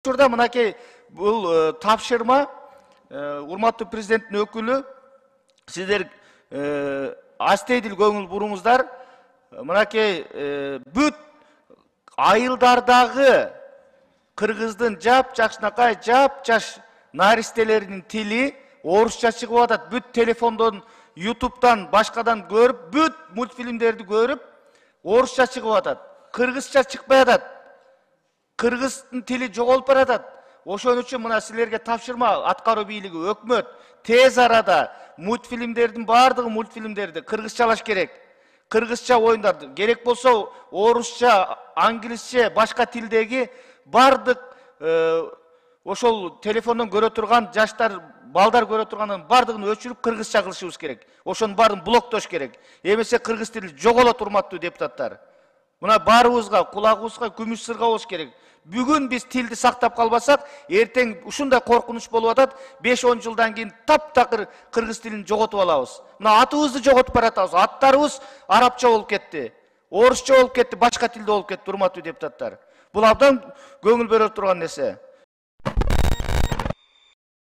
Şurada mınакей бұл тапшырма, урматтуу президенттин өкүлү, сиздер астейдил көңүл буруңуздар. Мынакей бүт айылдардагы кыргыздын жап-жакшынакай жап-жаш наристелеринин тили орусча чыгып атат. Бүт телефондон, ютубтан, башкадан көрүп, бүт мультфильмдерди көрүп, орусча чыгып атат. Кыргызча чыкпай атат. Кыргыздын тили жоголуп баратат. Ошон үчүн мына силерге тапшырма, аткаруу бийлиги, өкмөт тез арада мультфильмдердин бардыгы мультфильмдерди кыргызчалаш керек. Кыргызча оюндарды, керек болсо орусча, англисче, башка тилдеги бардык ошол телефондон көрө турган жаштар, балдар көрө турганын бардыгын өчүрүп кыргызча кылышыбыз керек. Ошонун баарын блоктош керек. Эмесе кыргыз тили жоголот, урматтуу депутаттар. Мына барыбызга, кулагыбызга күмүш сырга болуш керек. Бүгүн биз тилди сактап калбасак, эртең ушундай коркунуч болуп атат. 5-10 жылдан кийин таптакыр кыргыз тилин жоготуп алабыз. Мына атыбызды жоготуп баратабыз. Аттарыбыз арабча болуп кетти, орусча болуп кетти, башка тилде болуп кетти, урматтуу депутаттар. Бул абдан көңүл бере турган нерсе.